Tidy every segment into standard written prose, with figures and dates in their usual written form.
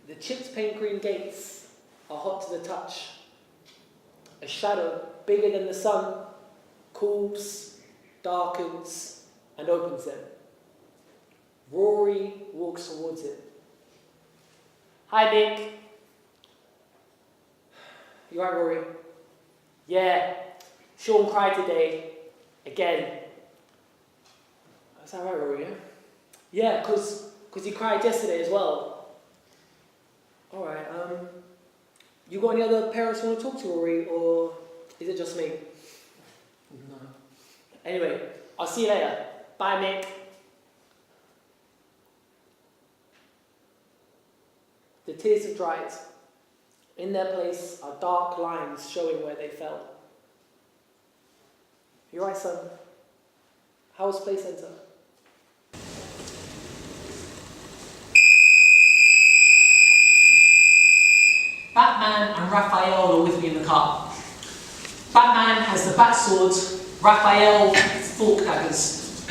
The chipped paint green gates are hot to the touch. A shadow bigger than the sun cools, darkens, and opens them. Rory walks towards it. Hi, Nick. You alright, Rory? Yeah. Sean cried today. Again. Is that right, Rory, yeah? Yeah, because he cried yesterday as well. Alright, you got any other parents you want to talk to, Rory, or is it just me? No. Anyway, I'll see you later. Bye, Nick. The tears have dried. In their place are dark lines showing where they fell. You right, son? How was play centre? Batman and Raphael are with me in the car. Batman has the bat sword, Raphael fork daggers.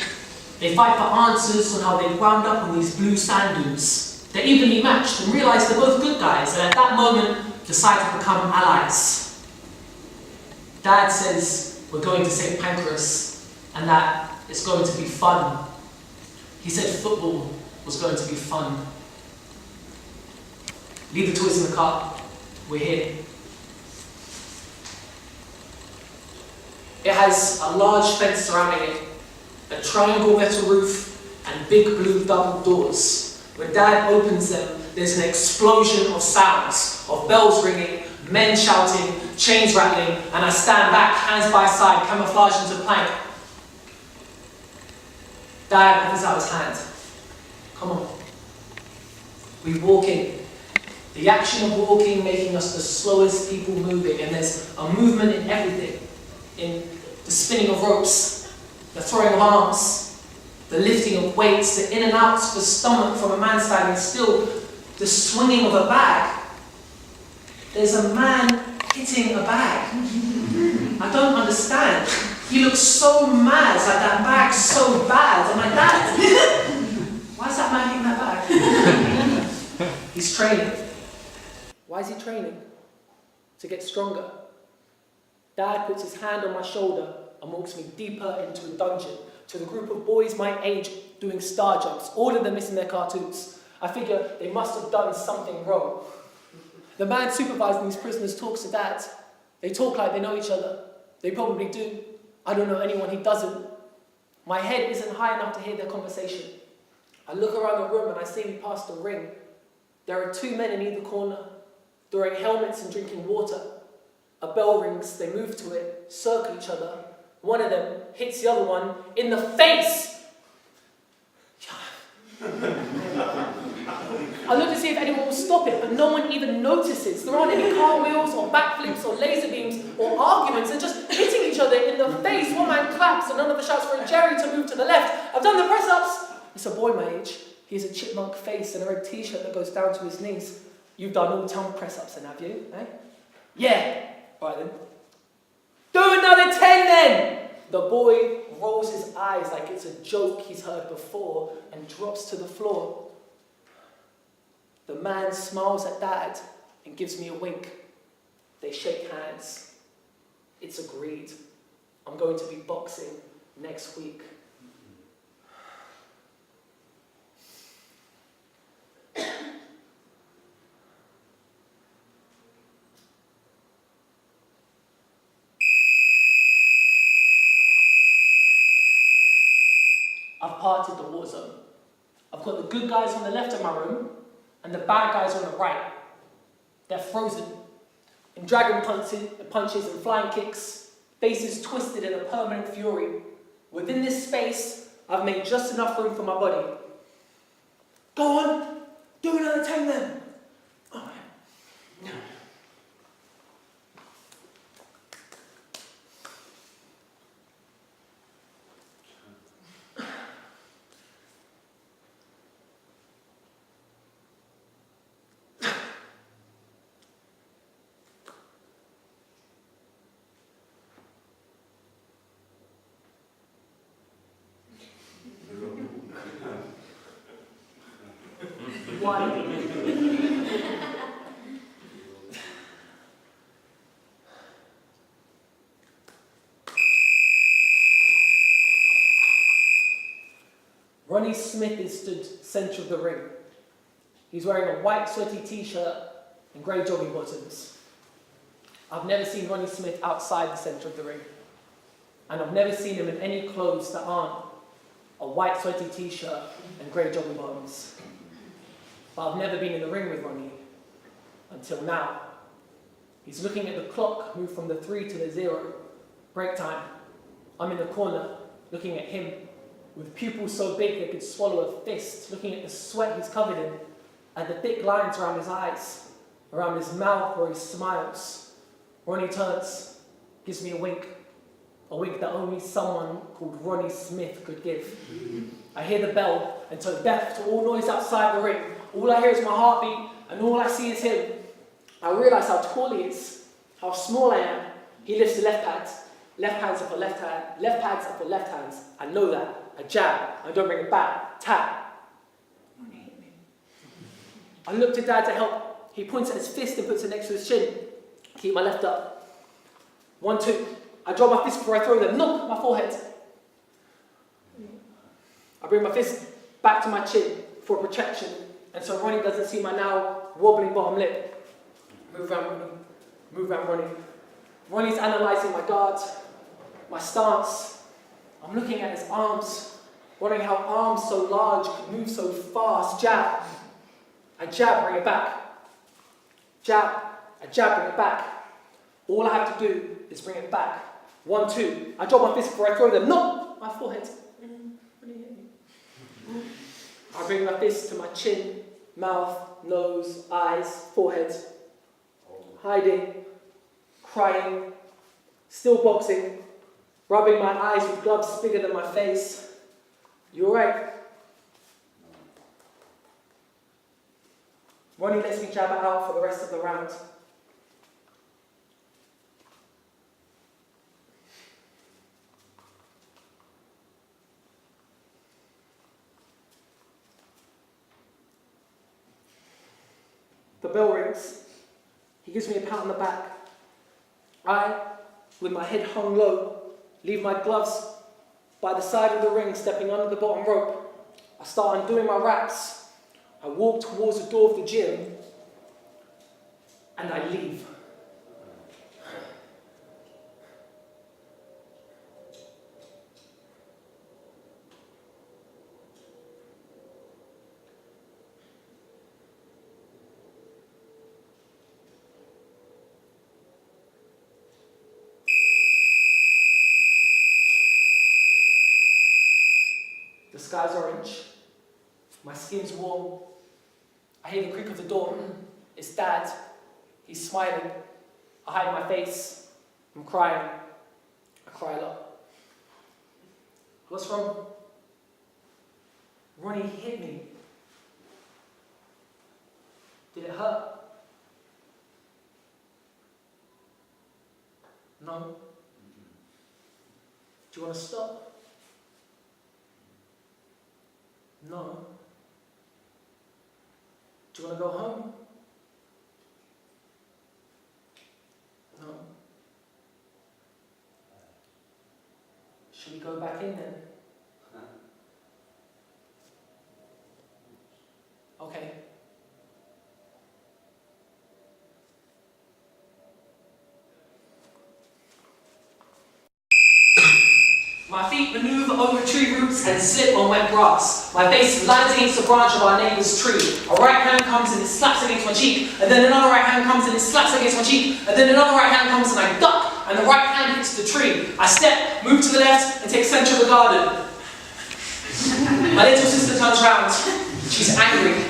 They fight for answers on how they wound up on these blue sand dunes. They're evenly matched and realise they're both good guys, and at that moment decide to become allies. Dad says we're going to St. Pancras and that it's going to be fun. He said football was going to be fun. Leave the toys in the car. We're here. It has a large fence surrounding it, a triangle metal roof, and big blue double doors. When Dad opens them, there's an explosion of sounds, of bells ringing, men shouting, chains rattling, and I stand back, hands by side, camouflaged into plank. Dad offers out his hand. Come on. We walk in. The action of walking making us the slowest people moving, and there's a movement in everything. In the spinning of ropes, the throwing of arms, the lifting of weights, the in and outs of the stomach from a man standing still, the swinging of a bag. There's a man hitting a bag. I don't understand. He looks so mad, like that bag's so bad. I'm like, Dad, why is that man hitting that bag? He's training. Why is he training? To get stronger. Dad puts his hand on my shoulder and walks me deeper into a dungeon, to the group of boys my age doing star jumps, all of them missing their cartoons. I figure they must have done something wrong. The man supervising these prisoners talks to Dad. They talk like they know each other. They probably do. I don't know anyone he doesn't. My head isn't high enough to hear their conversation. I look around the room and I see we passed a ring. There are two men in either corner, throwing helmets and drinking water. A bell rings, they move to it, circle each other. One of them hits the other one in the face! I look to see if anyone will stop it, but no one even notices. There aren't any car wheels or backflips or laser beams or arguments. They're just hitting each other in the face. One man claps and another shouts for a Jerry to move to the left. I've done the press-ups! It's a boy my age. He has a chipmunk face and a red t-shirt that goes down to his knees. You've done all 10 press-ups then, have you? Eh? Yeah. Right then. Do another 10 then! The boy rolls his eyes like it's a joke he's heard before and drops to the floor. The man smiles at Dad and gives me a wink. They shake hands. It's agreed. I'm going to be boxing next week. I've parted the war zone. I've got the good guys on the left of my room and the bad guys on the right. They're frozen in dragon punches and flying kicks, faces twisted in a permanent fury. Within this space, I've made just enough room for my body. Go on, do another 10 then. All right. One, Ronnie Smith is stood centre of the ring. He's wearing a white sweaty t-shirt and grey jogging bottoms. I've never seen Ronnie Smith outside the centre of the ring. And I've never seen him in any clothes that aren't a white sweaty t-shirt and grey jogging bottoms. But I've never been in the ring with Ronnie until now. He's looking at the clock move from the 3 to the 0. Break time. I'm in the corner looking at him with pupils so big they could swallow a fist, looking at the sweat he's covered in, and the thick lines around his eyes, around his mouth where he smiles. Ronnie turns, gives me a wink that only someone called Ronnie Smith could give. I hear the bell, and so deaf to all noise outside the ring, all I hear is my heartbeat, and all I see is him. I realise how tall he is, how small I am. He lifts the left hands up for left hand, left hands up for left hands. I know that. I jab, I don't bring it back, tap. Ronnie hit me. I look to Dad to help. He points at his fist and puts it next to his chin. Keep my left up. 1, 2. I drop my fist before I throw them. Knock my forehead. I bring my fist back to my chin for protection, and so Ronnie doesn't see my now wobbling bottom lip. Move around Ronnie. Ronnie's analysing my guard, my stance. I'm looking at his arms, wondering how arms so large could move so fast. Jab. I jab, bring it back. Jab. I jab, bring it back. All I have to do is bring it back. 1, 2. I drop my fist before I throw them. No! My forehead. I bring my fist to my chin, mouth, nose, eyes, forehead. Hiding, crying, still boxing, rubbing my eyes with gloves bigger than my face. You alright? Ronnie lets me jab it out for the rest of the round. The bell rings. He gives me a pat on the back. I, with my head hung low, leave my gloves by the side of the ring, stepping under the bottom rope. I start undoing my wraps. I walk towards the door of the gym, and I leave. The sky's orange. My skin's warm. I hear the creak of the door. It's Dad. He's smiling. I hide my face. I'm crying. I cry a lot. What's wrong? Ronnie hit me. Did it hurt? No. Do you want to stop? No. Do you want to go home? No. Should we go back in then? Okay. My feet maneuver over tree roots and slip on wet grass. My face lands against the branch of our neighbour's tree. A right hand comes and it slaps against my cheek, and then another right hand comes and it slaps against my cheek, and then another right hand comes and I duck, and the right hand hits the tree. I step, move to the left, and take centre of the garden. My little sister turns round. She's angry.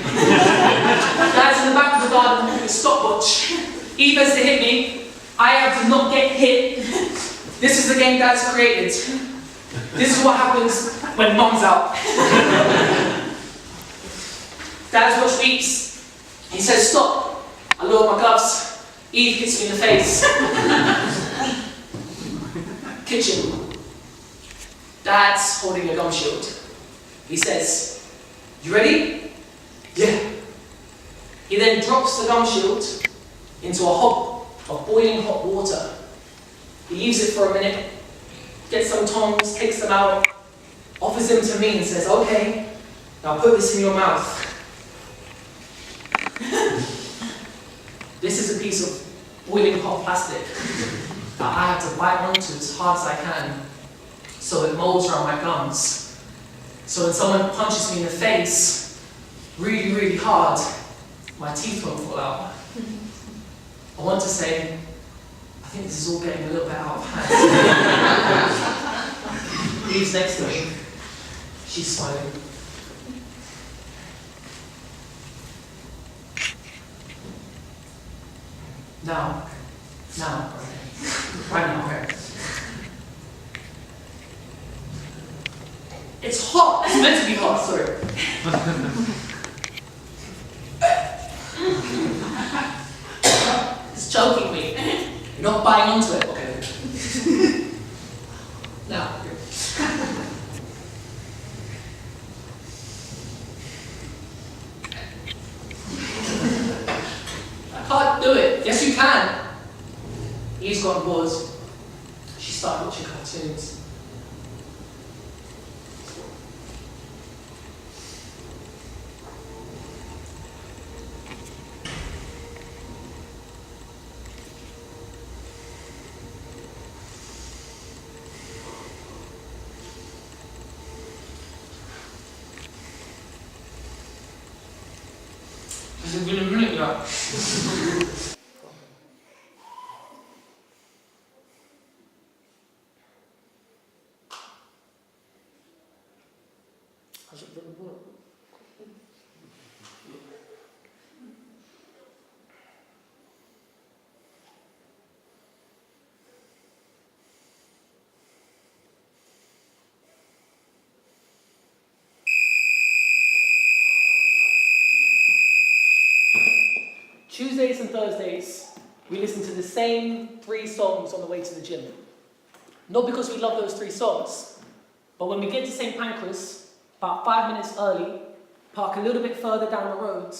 Dad's in the back of the garden with a stopwatch. Eve has to hit me. I have to not get hit. This is the game Dad's created. This is what happens when Mum's out. Dad's watch beeps. He says stop. I lower my gloves. Eve hits me in the face. Kitchen. Dad's holding a gum shield. He says, "You ready?" "Yeah." He then drops the gum shield into a hob of boiling hot water. He leaves it for a minute, gets some tongs, takes them out, offers them to me and says, "Okay, Now put this in your mouth. This is a piece of boiling hot plastic that I have to bite onto as hard as I can so it molds around my gums. So when someone punches me in the face really, really hard, my teeth won't fall out. I want to say, I think this is all getting a little bit out of hand. Eve's next to me. She's smiling. Now, right now. It's hot. It's meant to be hot. Sorry. It's choking me. You're not biting onto it. Okay. Now. I can't do it. Yes, you can. Eve's got bored. She started watching cartoons. Has it been a minute yet? Has it been a minute? Tuesdays and Thursdays, we listen to the same 3 songs on the way to the gym. Not because we love those 3 songs, but when we get to St. Pancras, about 5 minutes early, park a little bit further down the road,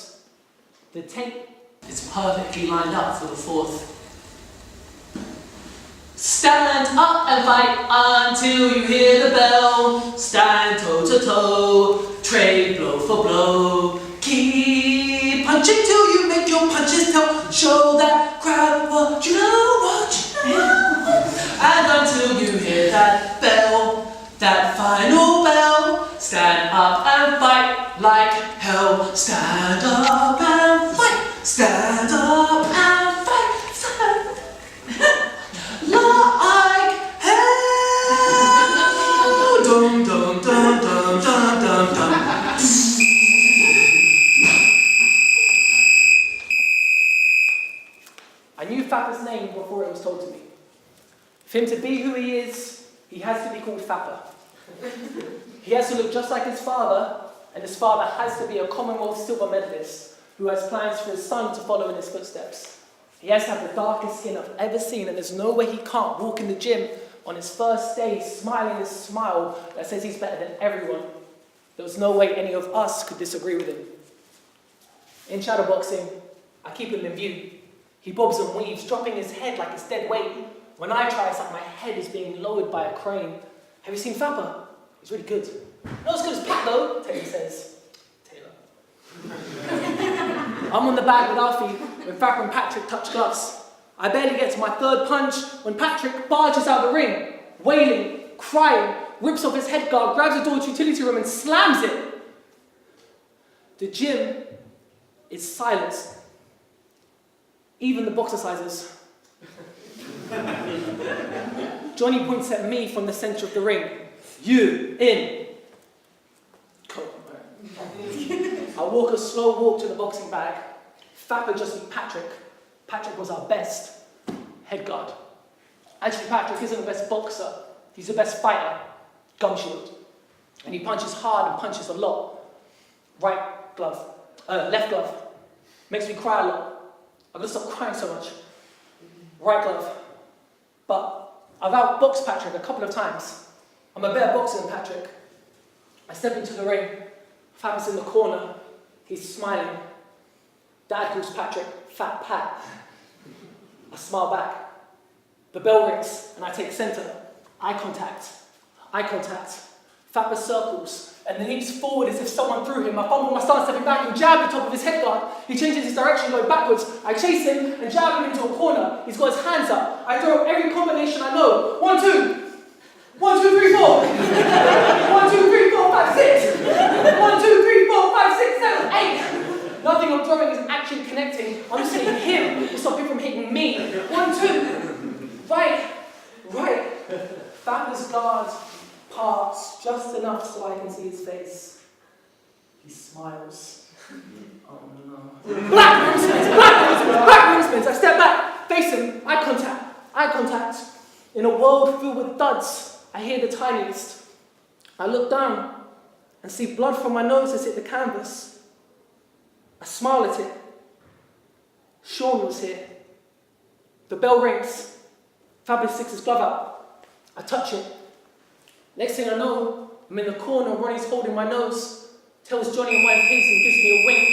the tape is perfectly lined up for the 4th. Stand up and fight until you hear the bell. Stand toe to toe, trade blow for blow. Keep punching till you make your punches tell. Show that crowd what you know, And until you hear that bell, that final bell, stand up and fight like hell. Stand up and fight. Stand up and fight. Stand like hell. Dum dum dum dum dum dum dum. I knew Fapper's name before it was told to me. For him to be who he is, he has to be called Fapper. He has to look just like his father, and his father has to be a Commonwealth silver medalist who has plans for his son to follow in his footsteps. He has to have the darkest skin I've ever seen, and there's no way he can't walk in the gym on his first day smiling his smile that says he's better than everyone. There was no way any of us could disagree with him. In shadowboxing, I keep him in view. He bobs and weaves, dropping his head like it's dead weight. When I try, it's like my head is being lowered by a crane. Have you seen Fapper? He's really good. Not as good as Pat though, Taylor says. Taylor. I'm on the bag with Alfie when Fapper and Patrick touch gloves. I barely get to my 3rd punch when Patrick barges out the ring, wailing, crying, rips off his headguard, grabs the door to utility room and slams it. The gym is silenced. Even the boxercisers. Johnny points at me from the centre of the ring. You, in. I walk a slow walk to the boxing bag. Fapper just beat Patrick. Patrick was our best head guard. Actually, Patrick isn't the best boxer. He's the best fighter. Gum shield. And he punches hard and punches a lot. Left glove. Makes me cry a lot. I've got to stop crying so much. Right glove. But I've outboxed Patrick a couple of times. I'm a better boxer than Patrick. I step into the ring. Fapper's in the corner. He's smiling. Dad calls Patrick Fat Pat. I smile back. The bell rings and I take centre. Eye contact. Fabba circles and then leaps forward as if someone threw him. I fumble my stance, stepping back and jab the top of his head guard. He changes his direction, going backwards. I chase him and jab him into a corner. He's got his hands up. I throw every combination I know. 1, 2. 1, 2, 3, 4. 1, 2, 3, 4, 5, 6. 1, 2, 3, 4, 5, 6, 7, 8. Nothing I'm throwing is actually connecting. I'm just hitting him to stop him from hitting me. 1, 2. Right. Fabba's guard parts just enough so I can see his face. He smiles. Oh no. Black room spins. I step back, face him, eye contact. In a world filled with thuds, I hear the tiniest. I look down and see blood from my nose has hit the canvas. I smile at it. Sean was here. The bell rings. Fabba sticks his glove out. I touch it. Next thing I know, I'm in the corner, Ronnie's holding my nose, tells Johnny I'm wearing his and gives me a wink.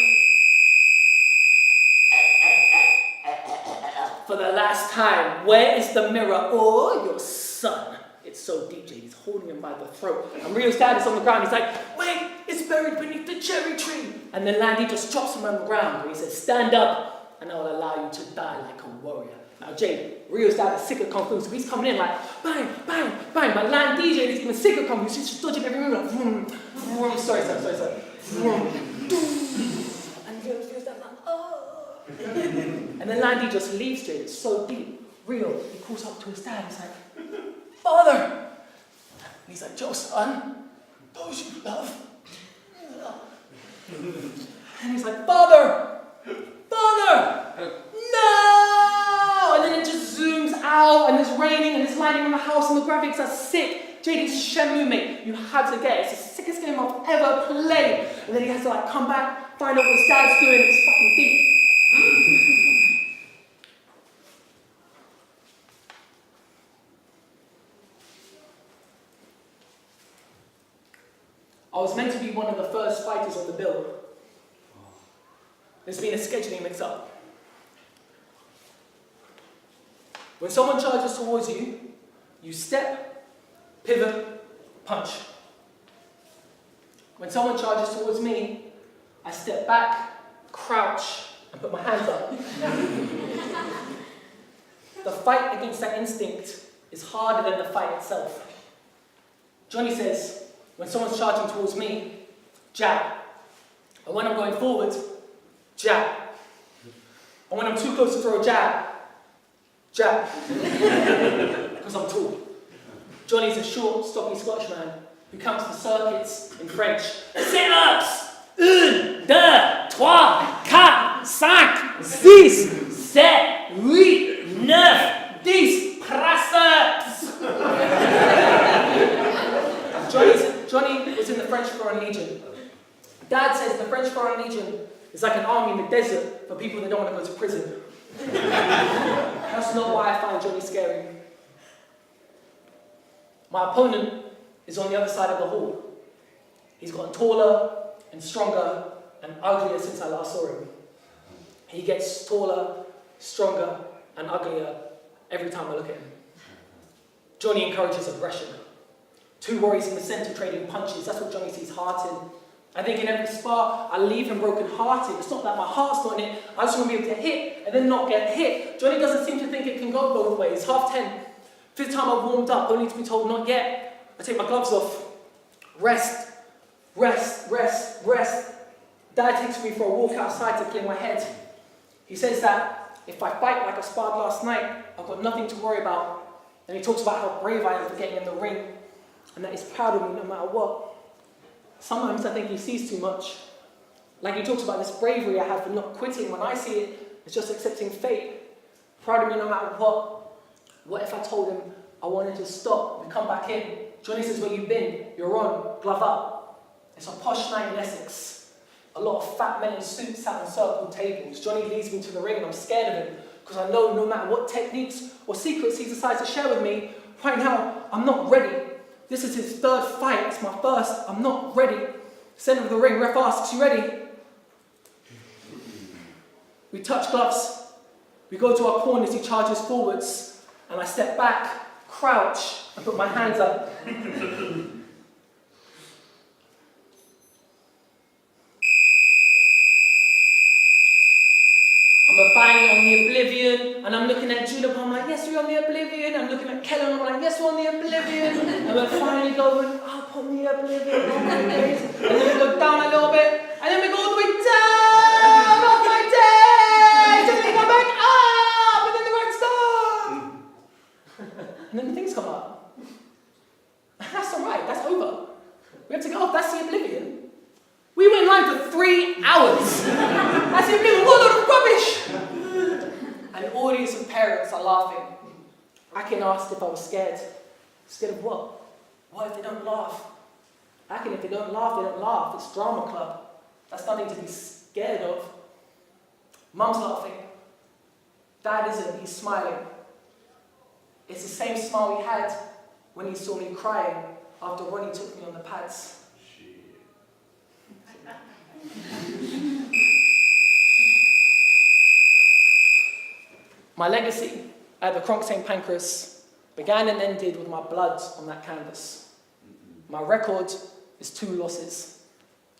For the last time, where is the mirror? Oh, your son. It's so deep, Jay. He's holding him by the throat. And Rio's dad is on the ground. He's like, wait, it's buried beneath the cherry tree. And then Landy just drops him on the ground and he says, stand up and I will allow you to die like a warrior. Now, Jay, Rio's dad is sick of Kung Fu, so he's coming in like, bang, bang, bang. But Land DJ is even sicker of Kung Fu, so he's just dodging every move like, vroom, vroom. Sorry. Vroom. And Rio's dad like, oh. And then Landy just leaves, Jay. It's so deep. Rio, he calls up to his dad. He's like, Father. And he's like, Joe, son, those you love. And he's like, Father. No! And then it just zooms out, and it's raining, and it's lightning on the house, and the graphics are sick. JD's Shenmue, mate. You have to get it. It's the sickest game I've ever played. And then he has to like come back, find out what his dad's doing. It's fucking deep. I was meant to be one of the first fighters on the bill. There's been a scheduling mix-up. When someone charges towards you, you step, pivot, punch. When someone charges towards me, I step back, crouch, and put my hands up. The fight against that instinct is harder than the fight itself. Johnny says, when someone's charging towards me, jab. And when I'm going forward, jab. And when I'm too close to throw a jab, jab. Because I'm tall. Johnny's a short, stocky Scottish man who counts the circuits in French. Sit-ups! 1, 2, 3, 4, 5, 6, 7, 8, 9, 10. Press-ups! Johnny was in the French Foreign Legion. Dad says the French Foreign Legion is like an army in the desert for people that don't want to go to prison. That's not why I find Johnny scary. My opponent is on the other side of the hall. He's gotten taller and stronger and uglier since I last saw him. He gets taller, stronger, and uglier every time I look at him. Johnny encourages aggression. 2 warriors in the center trading punches. That's what Johnny sees heart in. I think in every spar, I leave him broken-hearted. It's not that my heart's not in it. I just want to be able to hit and then not get hit. Johnny doesn't seem to think it can go both ways. 10:30. 5th time I've warmed up, only to be told not yet. I take my gloves off. Rest. Dad takes me for a walk outside to clear my head. He says that if I fight like I sparred last night, I've got nothing to worry about. And he talks about how brave I am for getting in the ring. And that he's proud of me no matter what. Sometimes I think he sees too much. Like he talks about this bravery I have for not quitting. When I see it, it's just accepting fate. Proud of me no matter what. What if I told him I wanted to stop and come back in? Johnny says, where you been? You're on. Glove up. It's a posh night in Essex. A lot of fat men in suits sat on circled tables. Johnny leads me to the ring and I'm scared of him because I know no matter what techniques or secrets he decides to share with me, right now, I'm not ready. This is his 3rd fight. It's my first. I'm not ready. Center of the ring. Ref asks, you ready? We touch gloves. We go to our corners. He charges forwards. And I step back, crouch, and put my hands up. and I'm looking at Julep, I'm like, yes, we're on the oblivion. I'm looking at Kellen, I'm like, yes, we're on the oblivion. And we're finally going up on the oblivion, oh my days. And then we go down a little bit, and then we go all the way down, oh my days. And then we come back up, and then the lights done. And then the things come up. That's alright, that's over. We have to get off, that's the oblivion. We were in line for 3 hours. That's the oblivion, what a load of rubbish. And the audience of parents are laughing. Akin asked if I was scared. Scared of what? What if they don't laugh? Akin, if they don't laugh, they don't laugh. It's drama club. That's nothing to be scared of. Mum's laughing. Dad isn't, he's smiling. It's the same smile he had when he saw me crying after Ronnie took me on the pads. My legacy at the Kronk St. Pancras began and ended with my blood on that canvas. My record is 2 losses.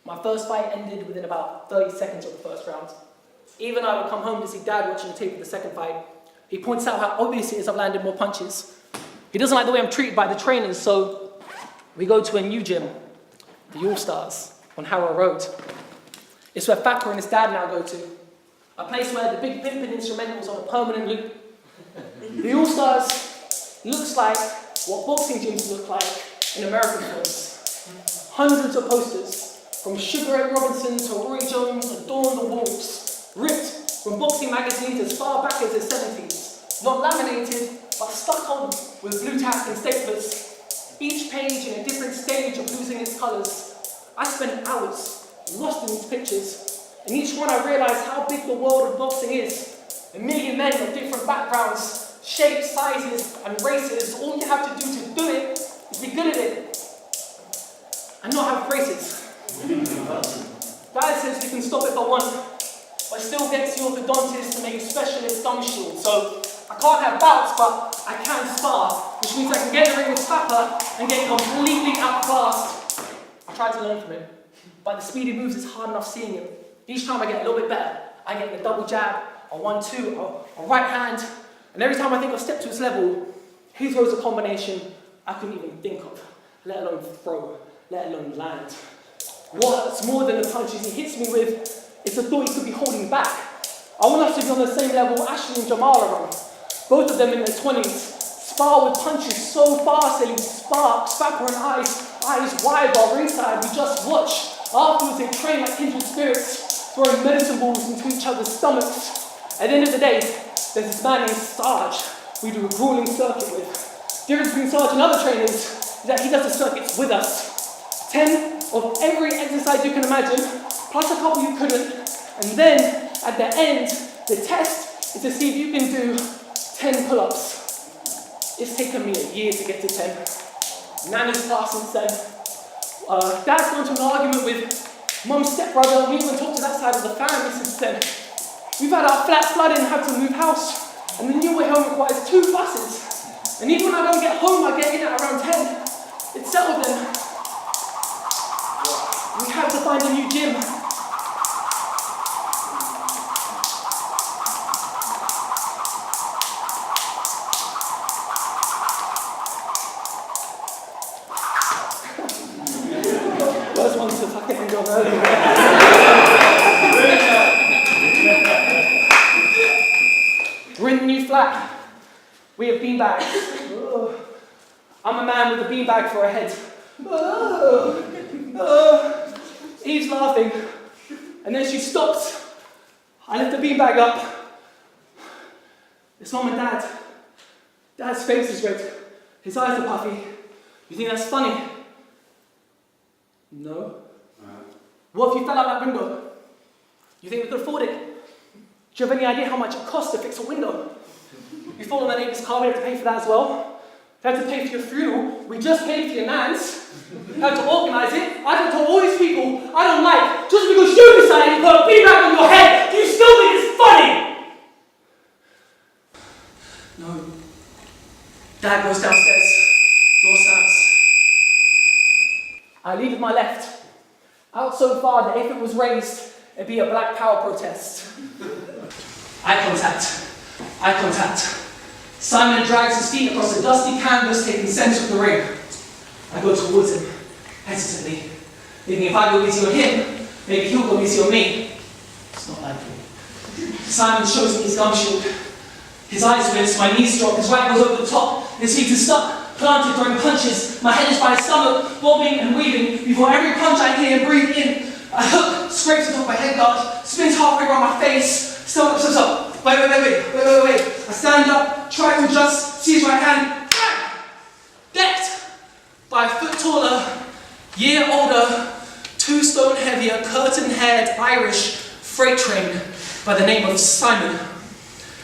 My first fight ended within about 30 seconds of the first round. Even I would come home to see Dad watching the tape of the second fight. He points out how obvious it is I've landed more punches. He doesn't like the way I'm treated by the trainers, so we go to a new gym, the All-Stars, on Harrow Road. It's where Fapper and his dad now go to. A place where the big pimping instrumentals on a permanent loop. The All-Stars looks like what boxing gyms look like in American films. Hundreds of posters, from Sugar Ray Robinson to Roy Jones adorn the walls, ripped from boxing magazines as far back as the 70s. Not laminated, but stuck on with blue tack and staplers. Each page in a different stage of losing its colours. I spent hours lost in these pictures. In each one I realised how big the world of boxing is. 1 million men of different backgrounds, shapes, sizes, and races. All you have to do it is be good at it. And not have braces. Dad says you can stop if I want, but still gets the orthodontist to make a specialist gum shield. So I can't have bouts, but I can spar, which means I can get in the ring with Papa and get completely outclassed. I tried to learn from him, but the speed he moves is hard enough seeing him. Each time I get a little bit better. I get the double jab, a 1-2, a right hand, and every time I think I've stepped to his level, he throws a combination I couldn't even think of, let alone throw, let alone land. What's more than the punches he hits me with is the thought he could be holding back. I want us to be on the same level Ashley and Jamal are on. Both of them in their 20s, spar with punches so fast they leave sparks, Fapper and eyes wide while ringside we just watch. Afterwards they train like kindred spirits, throwing medicine balls into each other's stomachs. At the end of the day, there's this man named Sarge we do a grueling circuit with. The difference between Sarge and other trainers is that he does the circuits with us. 10 of every exercise you can imagine, plus a couple you couldn't, and then at the end, the test is to see if you can do 10 pull-ups. It's taken me a year to get to 10. Nana's passed since then. Dad's gone to an argument with Mum's stepbrother, and we haven't talked to that side of the family since then. We've had our flat flooded and had to move house, and the new way home requires 2 buses. And even when I don't get home, I get in at around 10. It's settled then. We have to find a new gym. First one to fucking end on early. We're in the new flat. We have beanbags. I'm a man with a beanbag for a head. Eve's laughing, and then she stops. I lift the beanbag up. It's Mum and Dad. Dad's face is red. His eyes are puffy. You think that's funny? No. What if you fell out that window? You think we could afford it? Do you have any idea how much it costs to fix a window? You fall on the neighbour's car, we have to pay for that as well. We have to pay for your funeral. We just paid for your nan's. We have to organise it. I have to tell all these people I don't like just because you decided to put a beanbag on your head. Do you still think it's funny? No. Dad goes downstairs. Door slams. I lead with my left. Out so far that if it was raised, it'd be a Black Power protest. Eye contact. Eye contact. Simon drags his feet across the dusty canvas, taking center of the ring. I go towards him, hesitantly, thinking if I go easy on him, maybe he'll go easy on me. It's not likely. Simon shows me his gum shield. His eyes wince, my knees drop, his right goes over the top, his feet are stuck, planted, throwing punches. My head is by his stomach, bobbing and weaving. Before every punch I hear him breathe in, a hook scrapes atop my head guard, spins halfway around my face. Stop. Wait. I stand up, try to adjust, see his right hand, bang! Decked by a foot taller, year older, 2 stone heavier, curtain-haired Irish freight train by the name of Simon.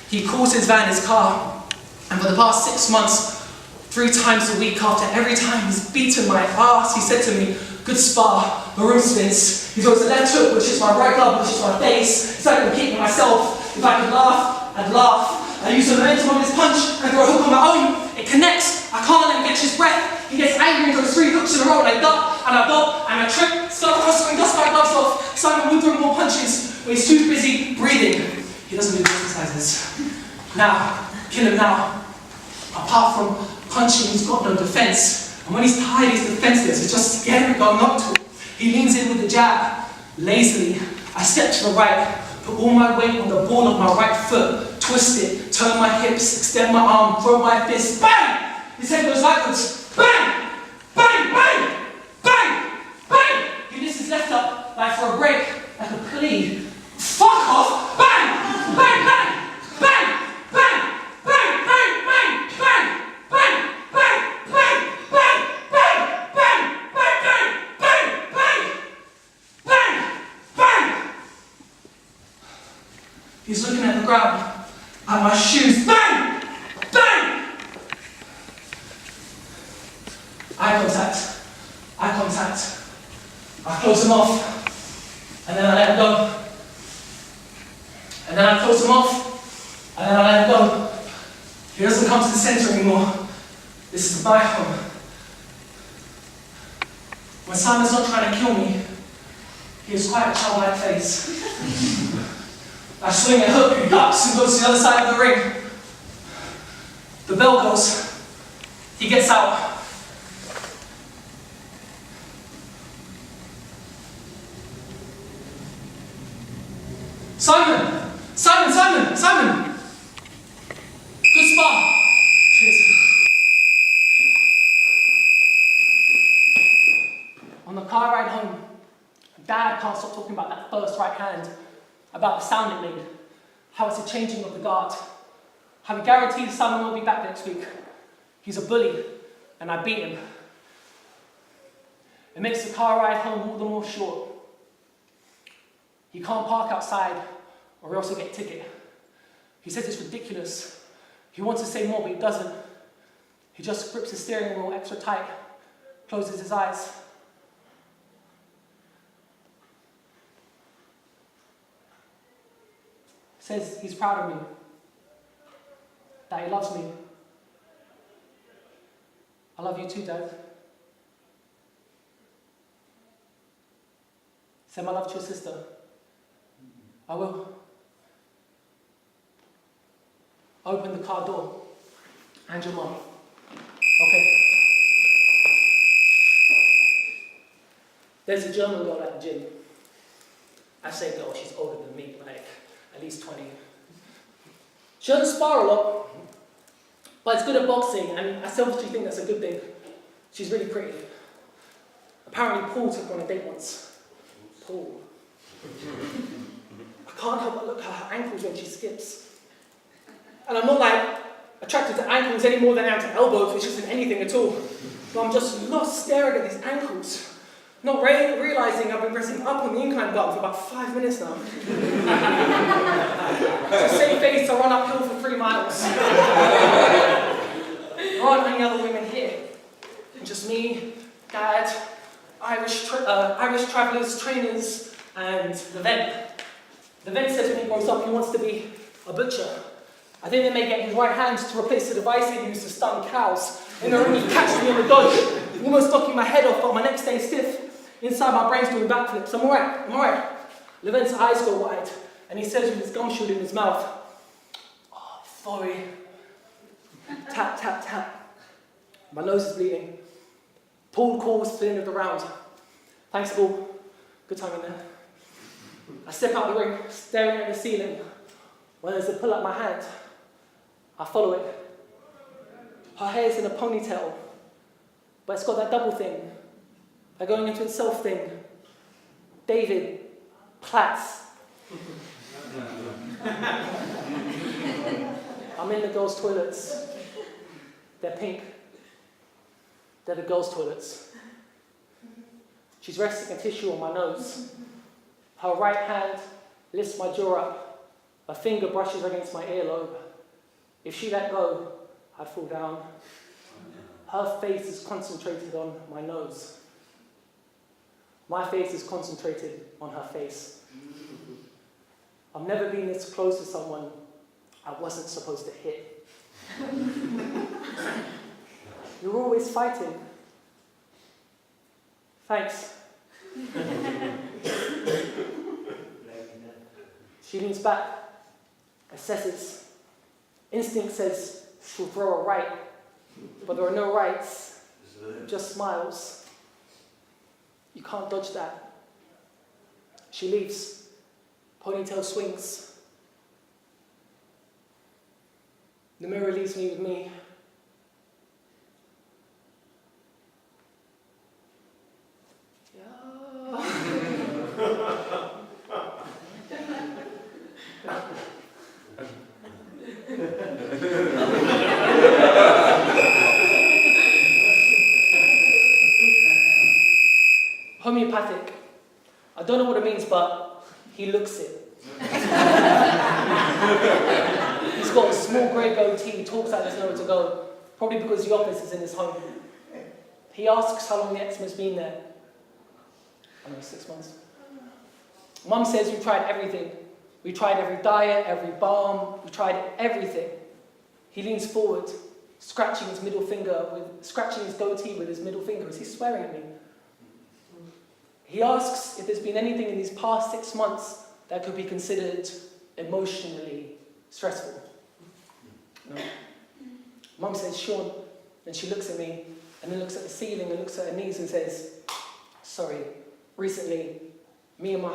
He calls his van his car, and for the past 6 months, 3 times a week, after every time he's beaten my ass, he said to me, good spar, the room spins. He throws a left hook, which is my right glove, which is my face. It's like I'm kicking myself. If I could laugh, I'd laugh. I use the momentum of his punch and throw a hook on my own. It connects. I can't let him catch his breath. He gets angry and throws 3 hooks in a row, and I duck, and I bob, and I trip, start hustling, dust my gloves off. Simon will throw more punches, but he's too busy breathing. He doesn't do exercises. Now, kill him now. Apart from punching, he's got no defense. And when he's tired, he's defenseless. He's just scared of going up to him. He leans in with the jab. Lazily, I step to the right, put all my weight on the ball of my right foot, twist it, turn my hips, extend my arm, throw my fist, bang! His head goes backwards, bang! Bang, bang! Bang! Bang! He lifts his left up, like for a break, like a plea. Fuck off! Bang! Bang, bang! Bang! Bang! Bang! Bang! Bang! Bang! Bang! Bang! Bang! Bang! Bang! Bang! Bang! Bang! Bang! Bang! Bang! He's looking at the ground, at my shoes. Bang! Bang! Eye contact. I close him off, and then I let him go. And then I close him off, and then I let him go. He doesn't come to the center anymore. This is my home. When Simon's not trying to kill me, he has quite a childlike face. I swing a hook, he ducks and goes to the other side of the ring. The bell goes. He gets out. Simon! Good spar. Cheers. On the car ride home, Dad can't stop talking about that first right hand, about the sound it made, how it's a changing of the guard, how he guarantees Simon will be back next week. He's a bully, and I beat him. It makes the car ride home all the more short. He can't park outside, or else he'll get a ticket. He says it's ridiculous. He wants to say more, but he doesn't. He just grips the steering wheel extra tight, closes his eyes. Says he's proud of me, that he loves me. I love you too, Dad. Send my love to your sister. I will. Open the car door. And your mom. Okay. There's a German girl at the gym. I say girl, she's older than me, like at least 20. She doesn't spar a lot, but it's good at boxing, and I selfishly think that's a good thing. She's really pretty. Apparently Paul took her on a date once. Paul. I can't help but look at her ankles when she skips. And I'm not like attracted to ankles any more than I am to elbows, which isn't anything at all. But I'm just lost staring at these ankles, not realizing I've been pressing up on the incline button for about 5 minutes now. To save face, I run uphill for 3 miles. There aren't any other women here. Just me, Dad, Irish travellers, trainers, and the vent. The vent says when he grows up he wants to be a butcher. I think they may get his right hand to replace the device he used to stun cows. In the ring, he catches me on the dodge, almost knocking my head off, but my neck stays stiff. Inside, my brain's doing backflips. I'm alright. Levent's eyes go wide, and he says with his gum shield in his mouth, "Oh, Sorry. Tap, tap, tap. My nose is bleeding. Paul calls for the end of the round. Thanks, Paul. Good time in there. I step out the ring, staring at the ceiling. When there's a pull up my hand, I follow it. Her hair's in a ponytail, but it's got that double thing, that going into itself thing. David Platts. I'm in the girls' toilets. They're pink. They're the girls' toilets. She's resting a tissue on my nose. Her right hand lifts my jaw up. A finger brushes against my earlobe. If she let go, I'd fall down. Her face is concentrated on my nose. My face is concentrated on her face. I've never been this close to someone I wasn't supposed to hit. You're always fighting. Thanks. She leans back, assesses. Instinct says she'll throw a right, but there are no rights, just smiles. You can't dodge that. She leaves. Ponytail swings. The mirror leaves me with me. Homeopathic. I don't know what it means, but he looks it. He's got a small grey goatee, talks like there's nowhere to go, probably because the office is in his home. He asks how long the eczema's been there. I don't know, 6 months. Mum says we tried everything. We tried every diet, every balm, we tried everything. He leans forward, scratching his goatee with his middle finger. Is he swearing at me? He asks if there's been anything in these past 6 months that could be considered emotionally stressful. No. Mum says, Sean. Then she looks at me and then looks at the ceiling and looks at her knees and says, sorry, recently, me and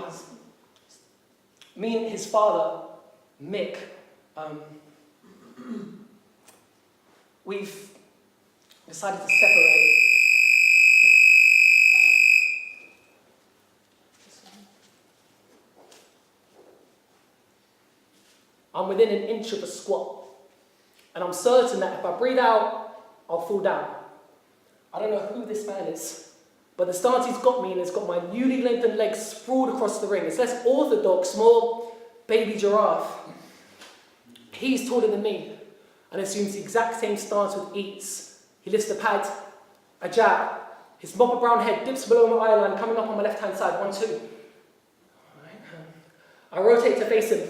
his father, Mick, we've decided to separate. I'm within an inch of a squat, and I'm certain that if I breathe out, I'll fall down. I don't know who this man is, but the stance he's got me in has got my newly lengthened legs sprawled across the ring. It's less orthodox, more baby giraffe. He's taller than me, and assumes the exact same stance with ease. He lifts the pad, a jab. His mop of brown head dips below my eye line, coming up on my left-hand side, 1, 2. I rotate to face him.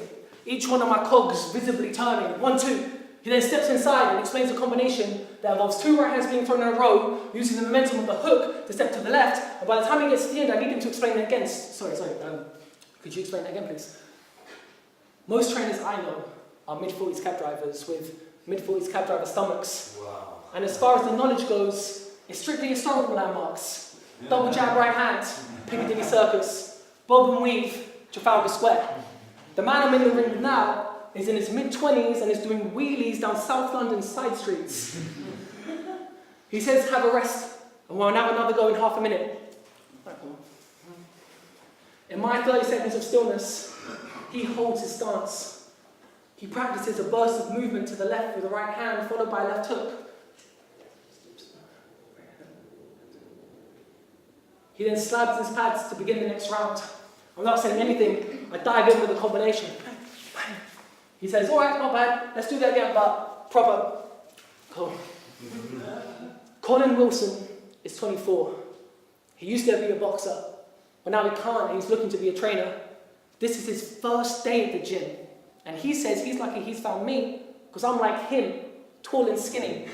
Each one of my cogs visibly turning. 1, 2. He then steps inside and explains a combination that involves 2 right hands being thrown in a row, using the momentum of the hook to step to the left. And by the time he gets to the end, I need him to explain it again. Sorry. Could you explain that again, please? Most trainers I know are mid-40s cab drivers with mid-40s cab driver stomachs. Wow. And as far as the knowledge goes, it's strictly historical landmarks. Double jab right hand, Piccadilly Circus, bob and weave, Trafalgar Square. The man I'm in the ring with now is in his mid-20s and is doing wheelies down South London side streets. He says, have a rest, and we'll have another go in half a minute. In my 30 seconds of stillness, he holds his stance. He practices a burst of movement to the left with the right hand, followed by a left hook. He then slabs his pads to begin the next round. Without saying anything, I dive in with a combination. He says, all right, not bad, let's do that again, but proper. Cool. Colin Wilson is 24. He used to be a boxer, but now he can't, and he's looking to be a trainer. This is his first day at the gym, and he says he's lucky he's found me, because I'm like him, tall and skinny.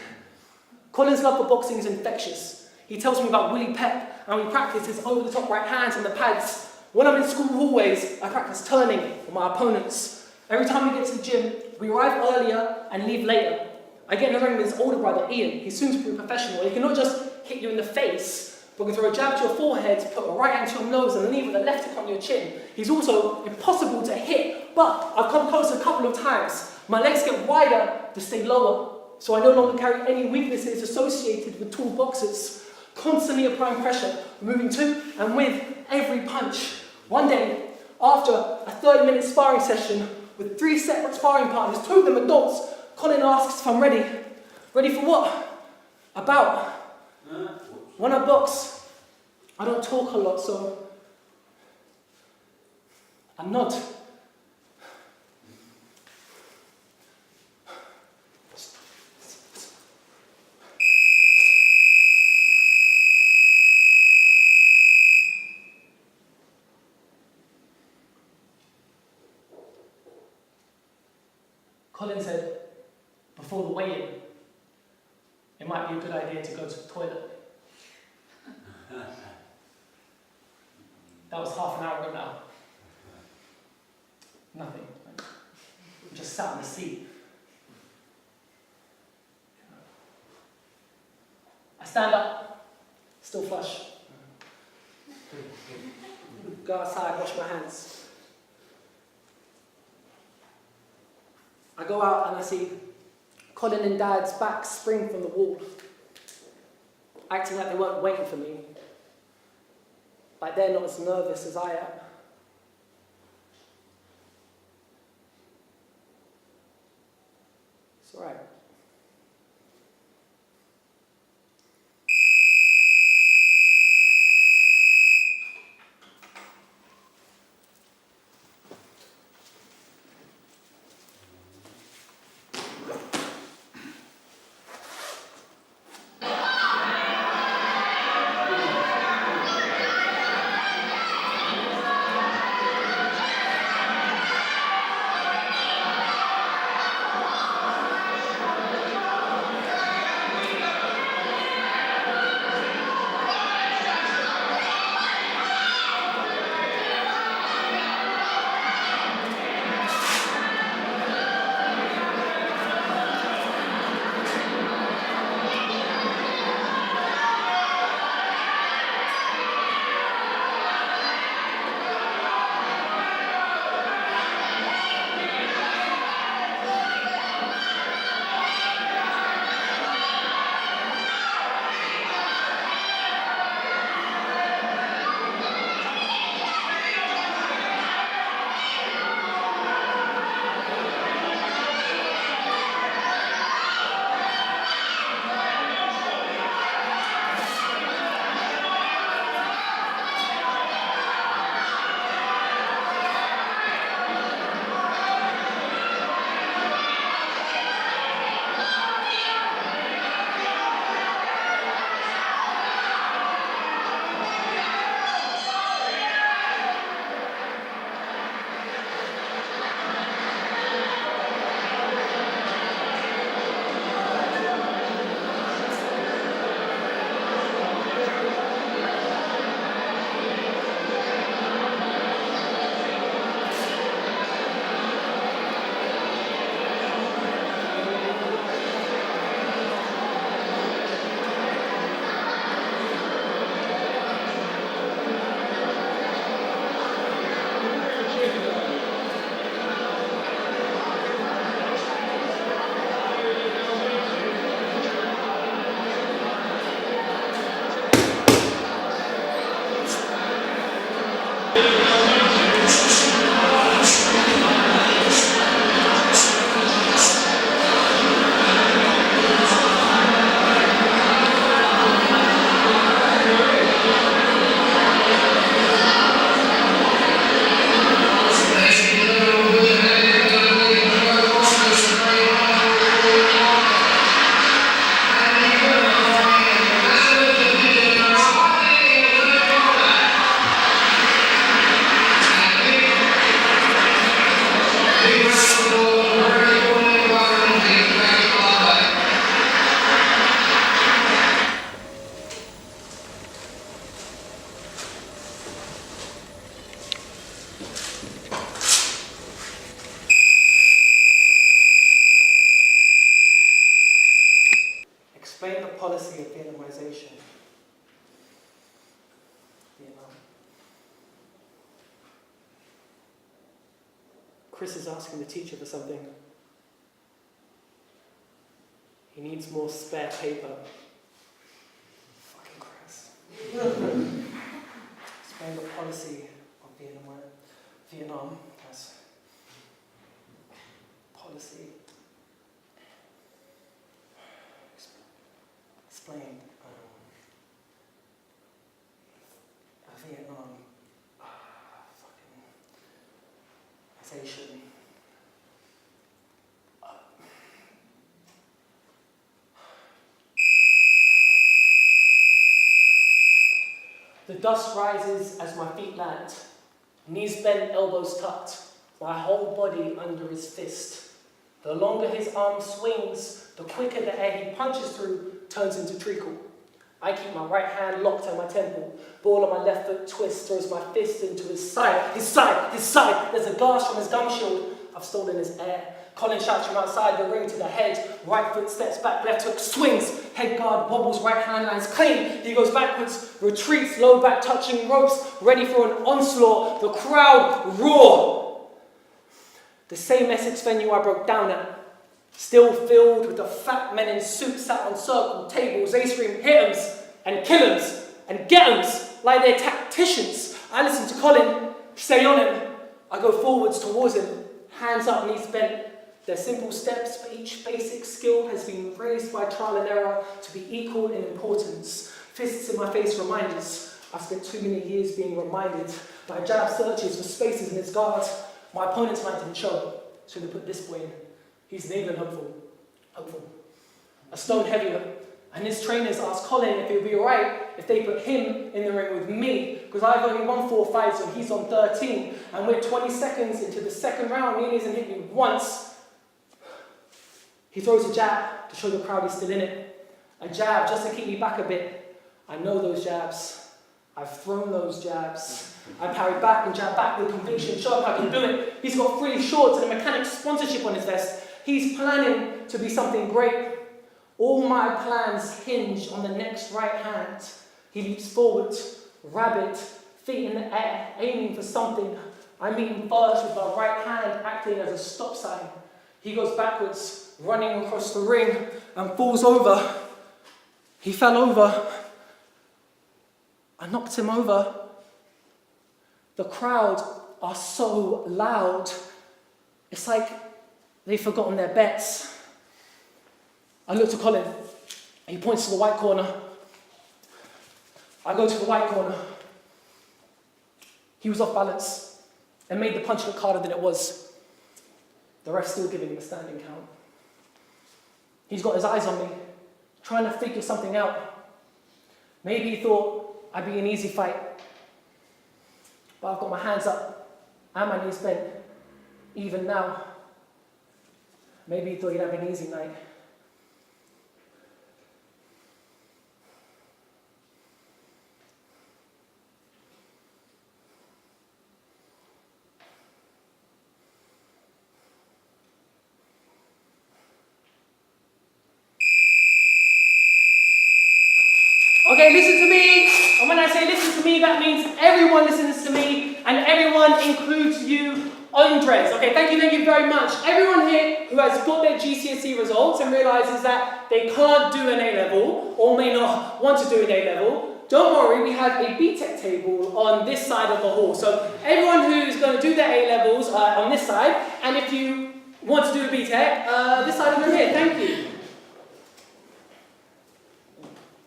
Colin's love for boxing is infectious. He tells me about Willie Pep, and we practice his over-the-top right hands and the pads. When I'm in school hallways, I practice turning for my opponents. Every time we get to the gym, we arrive earlier and leave later. I get in the ring with his older brother, Ian. He's soon to be a professional. He can not just hit you in the face, but can throw a jab to your forehead, put a right hand to your nose, and leave with a left hook on your chin. He's also impossible to hit, but I've come close a couple of times. My legs get wider to stay lower, so I no longer carry any weaknesses associated with tall boxers. Constantly applying pressure, moving to and with every punch. One day, after a 30-minute sparring session with 3 separate sparring partners, 2 of them adults, Colin asks if I'm ready. Ready for what? About. When I box, I don't talk a lot, so I nod. Colin said, before the weigh-in, it might be a good idea to go to the toilet. That was half an hour ago now. Nothing. I just sat in the seat. I stand up, still flush. Go outside, wash my hands. I go out and I see Colin and Dad's backs spring from the wall, acting like they weren't waiting for me, like they're not as nervous as I am. It's all right. policy of Vietnamization. Vietnam. Chris is asking the teacher for something. He needs more spare paper. Fucking Chris. Explain the policy of Vietnam as policy. Explain Vietnam fucking The dust rises as my feet land, knees bent, elbows tucked, my whole body under his fist. The longer his arm swings, the quicker the air he punches through turns into treacle. I keep my right hand locked on my temple, ball on my left foot twists, throws my fist into his side. There's a glass from his gum shield. I've stolen his air. Colin shouts from outside the ring to the head. Right foot steps back, left hook swings. Head guard wobbles, right hand lands clean. He goes backwards, retreats, low back touching ropes, ready for an onslaught. The crowd roar. The same Essex venue I broke down at, still filled with the fat men in suits sat on circle tables. They scream hit 'ems and kill 'ems and get 'ems like they're tacticians. I listen to Colin, stay on him. I go forwards towards him, hands up, knees bent. Their simple steps for each basic skill has been raised by trial and error to be equal in importance. Fists in my face reminders. I've spent too many years being reminded by jab searches for spaces in his guard. My opponent tonight didn't show. Should have put this boy in. He's an England hopeful. A stone heavier. And his trainers asked Colin if it would be alright if they put him in the ring with me, because I've only won 4 fights and he's on 13. And we're 20 seconds into the second round, he hasn't hit me once. He throws a jab to show the crowd he's still in it. A jab just to keep me back a bit. I know those jabs. I've thrown those jabs. I parry back and jab back with conviction, show him I can do it. He's got free shorts and a mechanic's sponsorship on his vest. He's planning to be something great. All my plans hinge on the next right hand. He leaps forward, rabbit, feet in the air, aiming for something. I meet him first with my right hand acting as a stop sign. He goes backwards, running across the ring, and falls over. He fell over. I knocked him over. The crowd are so loud. It's like they've forgotten their bets. I look to Colin. He points to the white corner. I go to the white corner. He was off balance and made the punch look harder than it was. The ref's still giving him a standing count. He's got his eyes on me, trying to figure something out. Maybe he thought I'd be an easy fight. But I've got my hands up and my knees bent, even now. Maybe he thought he'd have an easy night. Okay, listen to me. And when I say listen to me, that means everyone listens to me, and everyone includes you, Andres. Okay, thank you very much. Everyone here who has got their GCSE results and realizes that they can't do an A-level, or may not want to do an A-level, don't worry, we have a BTEC table on this side of the hall. So everyone who's going to do their A-levels on this side, and if you want to do a BTEC, this side over here, thank you.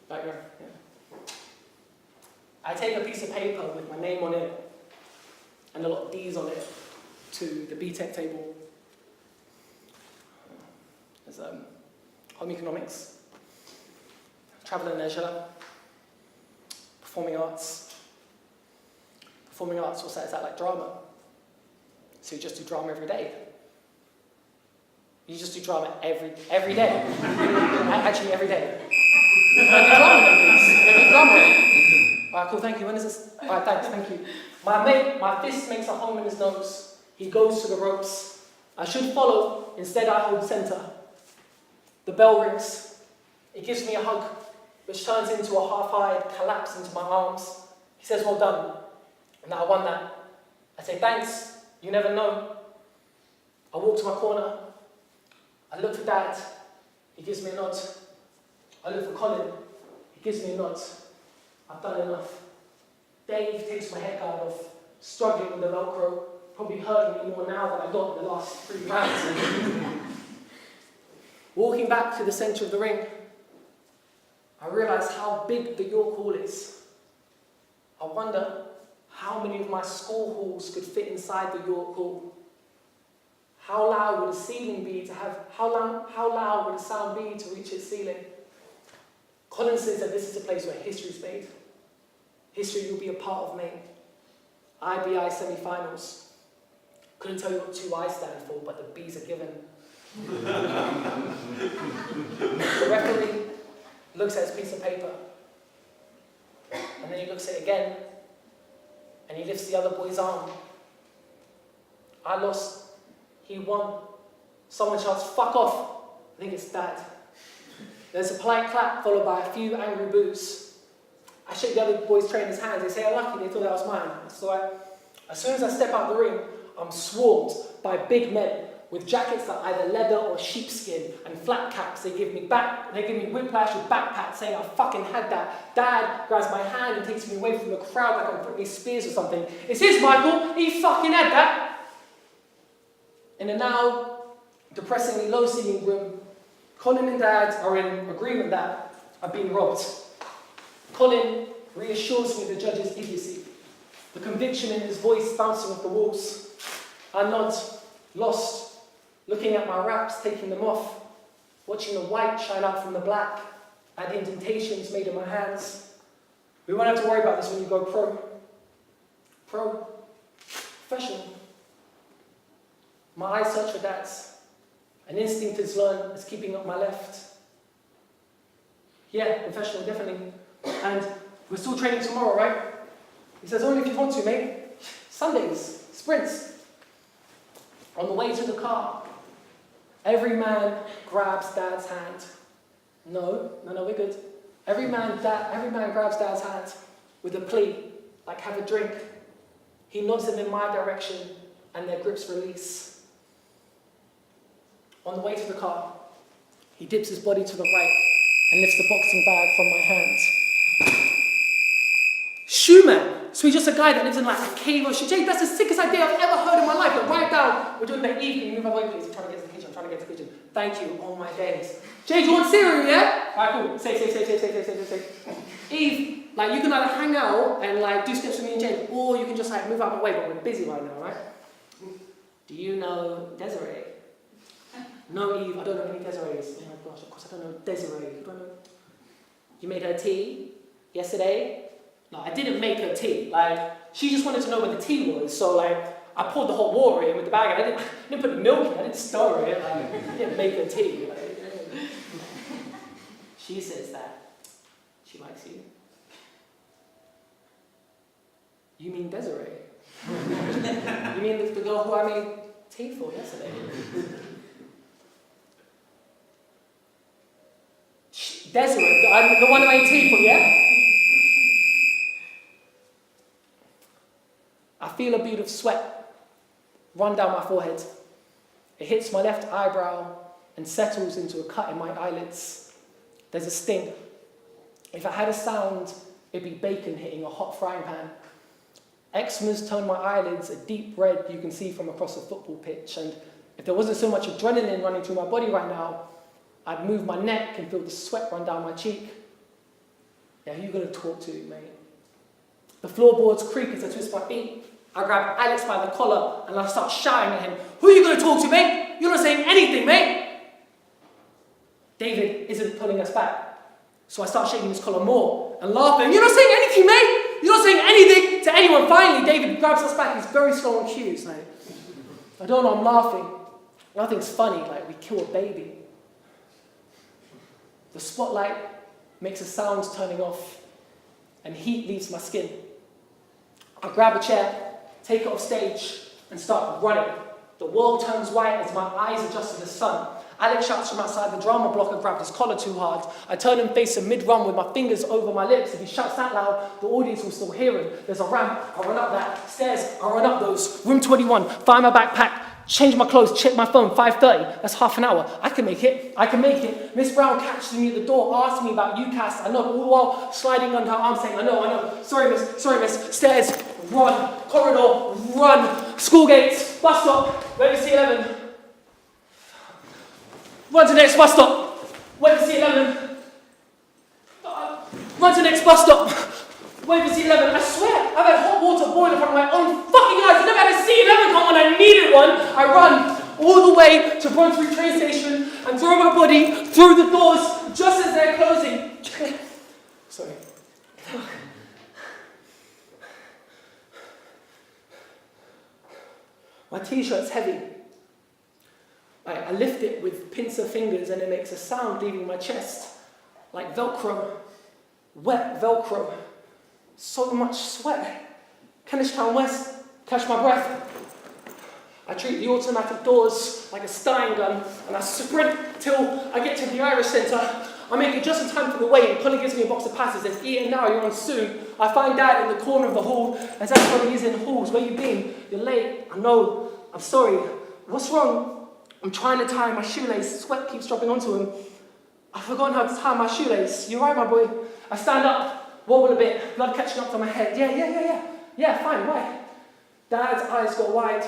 Back here. I take a piece of paper with my name on it and a lot of D's on it to the BTEC table. There's home economics, travel and leisure, performing arts. Performing arts, what's that? Is that like drama? So you just do drama every day? You just do drama every day? Actually, every day. Can I do drama then, please? Can I do drama? Alright, cool, thank you. When is this? Alright, thanks, thank you. My fist makes a home in his nose. He goes to the ropes. I should follow, instead I hold center. The bell rings. He gives me a hug. which turns into a half-eyed collapse into my arms. He says, "Well done." And I won that. I say, "Thanks, you never know." I walk to my corner. I look for Dad. He gives me a nod. I look for Colin. He gives me a nod. I've done enough. Dave takes my head guard off, struggling with the Velcro, probably hurting me more now than I got in the last 3 rounds. Walking back to the centre of the ring, I realise how big the York Hall is. I wonder how many of my school halls could fit inside the York Hall. How loud would the ceiling be how loud would the sound be to reach its ceiling? Colin says that this is a place where history is made. History you'll be a part of made. IBI semi-finals. Couldn't tell you what 2I stand for, but the B's are given. The referee looks at his piece of paper, and then he looks at it again, and he lifts the other boy's arm. I lost. He won. Someone shouts, "Fuck off." I think it's Dad. There's a polite clap followed by a few angry boos. I shake the other boys' trainers' hands. They say, "I'm lucky," they thought that was mine. So as soon as I step out the ring, I'm swarmed by big men with jackets that are either leather or sheepskin and flat caps. They give me whiplash with backpats saying I fucking had that. Dad grabs my hand and takes me away from the crowd like I'm Britney Spears or something. "It's his, Michael. He fucking had that." In a now depressingly low-ceilinged room, Colin and Dad are in agreement that I've been robbed. Colin reassures me the judge's idiocy, the conviction in his voice bouncing off the walls. I nod, lost, looking at my wraps, taking them off, watching the white shine out from the black, and the indentations made in my hands. We won't have to worry about this when you go pro. Pro. Professional. My eyes search for Dad's. An instinct is learned as keeping up my left. Yeah, professional, definitely. And we're still training tomorrow, right? He says, "Only if you want to, mate. Sundays, sprints." On the way to the car, every man grabs Dad's hand. No, we're good. Every man grabs Dad's hand with a plea, like have a drink. He nods them in my direction, and their grips release. On the way to the car, he dips his body to the right and lifts the boxing bag from my hand. Shoeman! So he's just a guy that lives in like a cave or shit. Jake, that's the sickest idea I've ever heard in my life. Like, right down. We're doing the Eve. Can you move away, please? I'm trying to get to the kitchen. Thank you. Oh my days. Jake, you want cereal, yeah? Alright, cool. Safe. Eve, like, you can either hang out and like do steps with me and Jake, or you can just like move out of my way, but we're busy right now, right? Do you know Desiree? No, Eve, I don't know any Desirees. Oh my gosh, of course I don't know Desiree. You don't know? You made her tea yesterday? No, I didn't make her tea. Like, she just wanted to know where the tea was, so like, I poured the hot water in with the bag, and I didn't put the milk in, I didn't stir it, like, I didn't make her tea. Like, she says that she likes you. You mean Desiree? You mean the girl who I made tea for yesterday? Desiree, the one I made tea for, yeah? I feel a bead of sweat run down my forehead. It hits my left eyebrow and settles into a cut in my eyelids. There's a sting. If I had a sound, it'd be bacon hitting a hot frying pan. Eczemas turn my eyelids a deep red you can see from across a football pitch, and if there wasn't so much adrenaline running through my body right now, I'd move my neck and feel the sweat run down my cheek. Yeah, who you gonna talk to, mate? The floorboards creak as I twist my feet. I grab Alex by the collar and I start shouting at him. Who are you gonna talk to, mate? You're not saying anything, mate! David isn't pulling us back, so I start shaking his collar more and laughing. You're not saying anything, mate! You're not saying anything to anyone. Finally, David grabs us back. He's very slow on cues, like, I don't know, I'm laughing. Nothing's funny, like we kill a baby. The spotlight makes a sound turning off, and heat leaves my skin. I grab a chair, take it off stage, and start running. The world turns white as my eyes adjust to the sun. Alex shouts from outside, the drama blocker grabbed his collar too hard. I turn and face him mid-run with my fingers over my lips. If he shouts that loud, the audience will still hear him. There's a ramp, I run up that. Stairs, I run up those. Room 21, find my backpack. Change my clothes, check my phone, 5:30. That's half an hour. I can make it. Miss Brown catches me at the door, asks me about UCAS. I nod, all the while sliding under her arm, saying, I know. Sorry, miss. Stairs, run. Corridor, run. School gates, bus stop. Where do you see 11? Run to the next bus stop. Where do you see 11? Run to the next bus stop. Where do you see 11? I swear, I've had hot water boil in front of my own fucking eyes. I never had a C11 come when I needed one. I run all the way to Brunswick train station and throw my body through the doors just as they're closing. Sorry. My t-shirt's heavy. I lift it with pincer fingers and it makes a sound leaving my chest, like Velcro, wet Velcro. So much sweat. Kentish Town West, catch my breath. I treat the automatic doors like a Stein gun and I sprint till I get to the Irish Centre. I make it just in time for the weigh-in. Connie gives me a box of passes. There's eating now, you're on soon. I find Dad in the corner of the hall as that's what he is in halls. Where you been? You're late. I know. I'm sorry. What's wrong? I'm trying to tie my shoelace. Sweat keeps dropping onto him. I've forgotten how to tie my shoelace. You're right, my boy. I stand up, wobble a bit, blood catching up to my head. Yeah, fine, why? Dad's eyes go wide,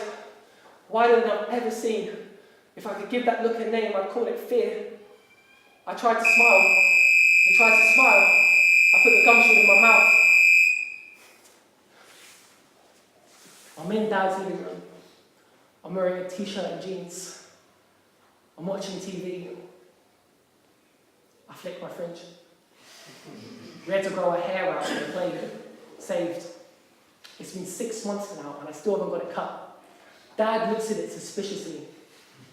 wider than I've ever seen. If I could give that look a name, I'd call it fear. I tried to smile. He tries to smile. I put the gumshoe in my mouth. I'm in Dad's living room. I'm wearing a t-shirt and jeans. I'm watching TV. I flick my fringe. We had to grow our hair out in the plague. Saved. It's been 6 months now and I still haven't got it cut. Dad looks at it suspiciously,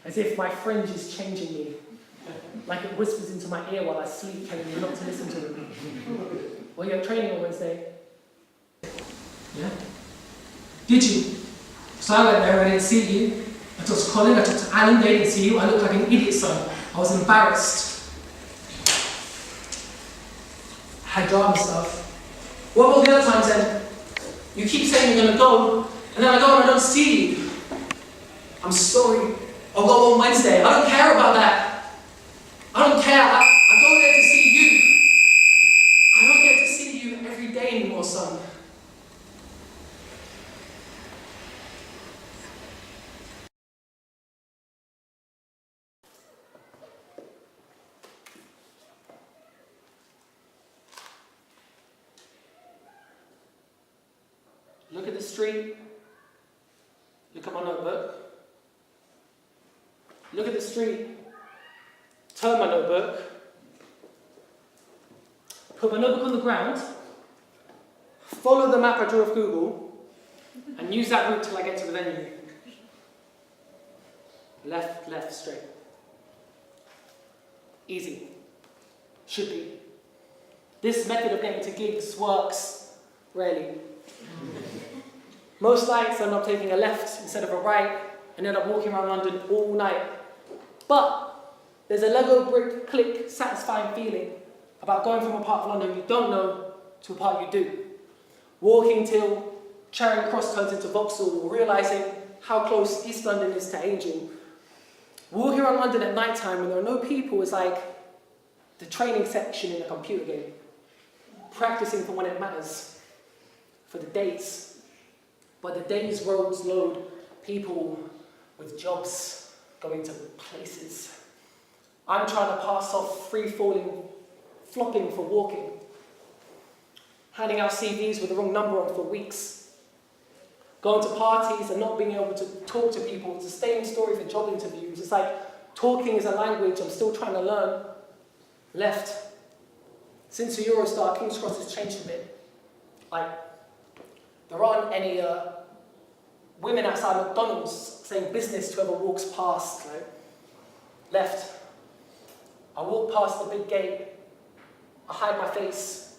as if my fringe is changing me. Like it whispers into my ear while I sleep, telling me not to listen to it. Well, you're training on Wednesday. Yeah? Did you? So I went there and I didn't see you. I talked to Colin, I talked to Alan, they didn't see you. I looked like an idiot, son. I was embarrassed. I had drama stuff. What about the other times then? You keep saying you're going to go, and then I go and I don't see you. I'm sorry. I'll go on Wednesday. I don't care about that. I don't care. I go there to see you. I don't get to see you every day anymore, son. Look at the street. Look at my notebook. Look at the street. Turn my notebook. Put my notebook on the ground. Follow the map I drew of Google. And use that route till I get to the venue. Left, left, straight. Easy. Should be. This method of getting to gigs works rarely. Most nights I'm not taking a left instead of a right and end up walking around London all night. But there's a Lego brick click satisfying feeling about going from a part of London you don't know to a part you do. Walking till Charing Cross turns into Vauxhall, or realising how close East London is to Angel. Walking around London at night time when there are no people is like the training section in a computer game. Practicing for when it matters. For the days. But the days roads load people with jobs going to places. I'm trying to pass off free-falling, flopping for walking. Handing out CVs with the wrong number on for weeks. Going to parties and not being able to talk to people. It's the same story for job interviews. It's like talking is a language I'm still trying to learn. Left. Since the Eurostar, King's Cross has changed a bit. Like, there aren't any women outside McDonald's saying business to whoever walks past. Like, left. I walk past the big gate. I hide my face,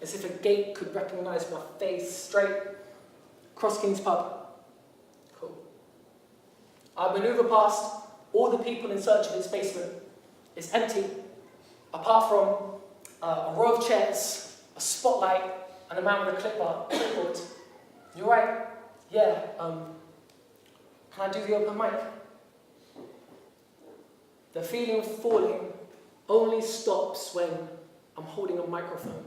as if a gate could recognise my face. Straight. Cross King's Pub. Cool. I maneuver past all the people in search of its basement. It's empty, apart from a row of chairs, a spotlight, and a man with a clipboard. You right? Yeah, can I do the open mic? The feeling of falling only stops when I'm holding a microphone.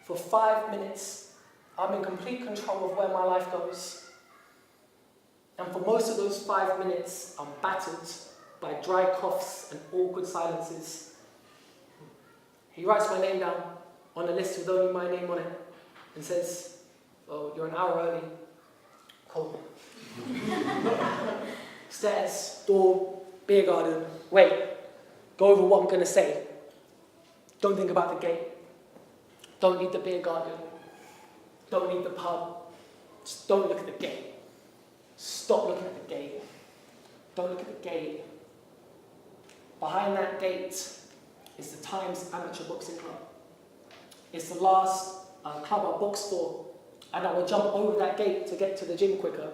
For 5 minutes, I'm in complete control of where my life goes. And for most of those 5 minutes, I'm battered by dry coughs and awkward silences. He writes my name down on a list with only my name on it and says, "Oh, you're an hour early." Cool. Stairs, door, beer garden. Wait, go over what I'm going to say. Don't think about the gate. Don't need the beer garden. Don't need the pub. Just don't look at the gate. Stop looking at the gate. Don't look at the gate. Behind that gate is the Times Amateur Boxing Club. It's the last club I boxed for, and I would jump over that gate to get to the gym quicker.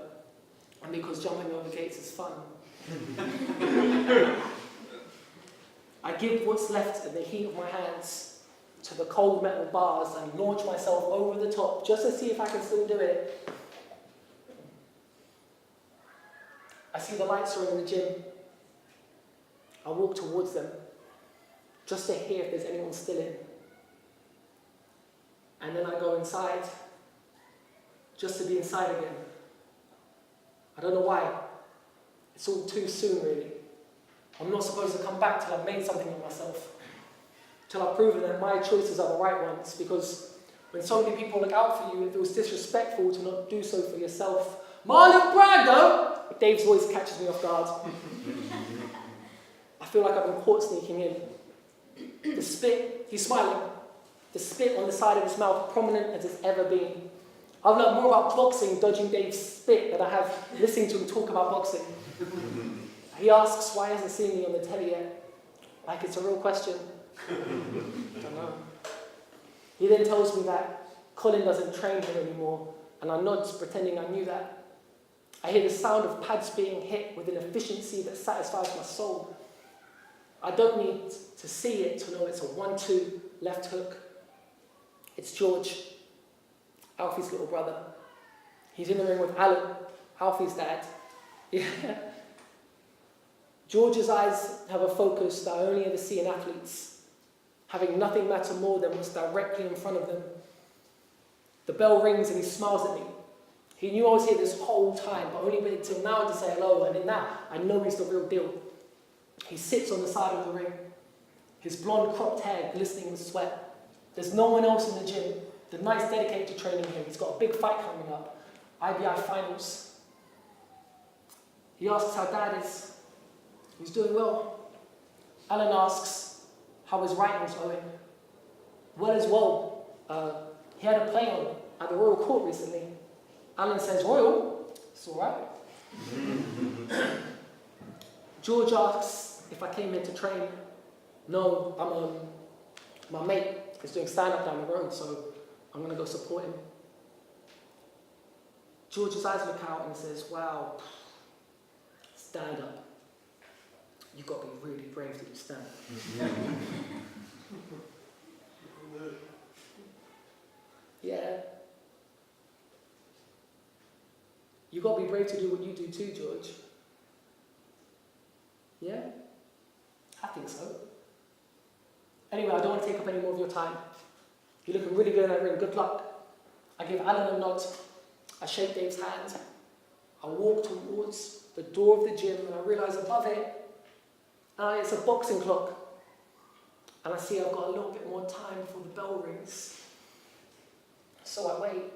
And because jumping over gates is fun. I give what's left in the heat of my hands to the cold metal bars and launch myself over the top just to see if I can still do it. I see the lights are in the gym. I walk towards them just to hear if there's anyone still in. And then I go inside just to be inside again. I don't know why. It's all too soon, really. I'm not supposed to come back till I've made something of myself, till I've proven that my choices are the right ones, because when so many people look out for you, it feels disrespectful to not do so for yourself. My little brag, though! Dave's voice catches me off guard. I feel like I've been caught sneaking in. The spit, he's smiling. The spit on the side of his mouth, prominent as it's ever been. I've learned more about boxing dodging Dave's spit than I have listening to him talk about boxing. He asks why he hasn't seen me on the telly yet. Like it's a real question. I don't know. He then tells me that Colin doesn't train here anymore, and I nod, pretending I knew that. I hear the sound of pads being hit with an efficiency that satisfies my soul. I don't need to see it to know it's a 1-2 left hook. It's George, Alfie's little brother. He's in the ring with Alan, Alfie's dad. Yeah. George's eyes have a focus that I only ever see in athletes, having nothing matter more than what's directly in front of them. The bell rings and he smiles at me. He knew I was here this whole time, but only waited till now to say hello, and in that, I know he's the real deal. He sits on the side of the ring, his blonde cropped hair glistening with sweat. There's no one else in the gym. The night's dedicated to training him. He's got a big fight coming up, IBI finals. He asks how Dad is. He's doing well. Alan asks how his writing's going. Well as well. He had a play on at the Royal Court recently. Alan says, "Royal? It's all right." George asks if I came here to train. No, my mate is doing stand-up down the road, so I'm going to go support him. George's eyes look out and says, "Wow, stand-up. You've got to be really brave to do stand-up." Yeah. You've got to be brave to do what you do too, George. Yeah? I think so. Anyway, I don't want to take up any more of your time. You're looking really good in that ring. Good luck. I give Alan a nod. I shake Dave's hand. I walk towards the door of the gym and I realise above it, it's a boxing clock. And I see I've got a little bit more time before the bell rings. So I wait.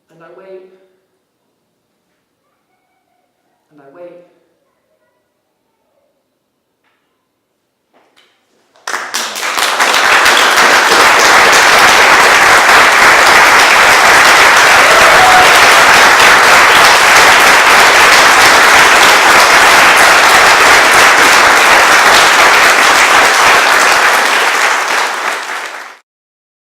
And I wait. And I wait.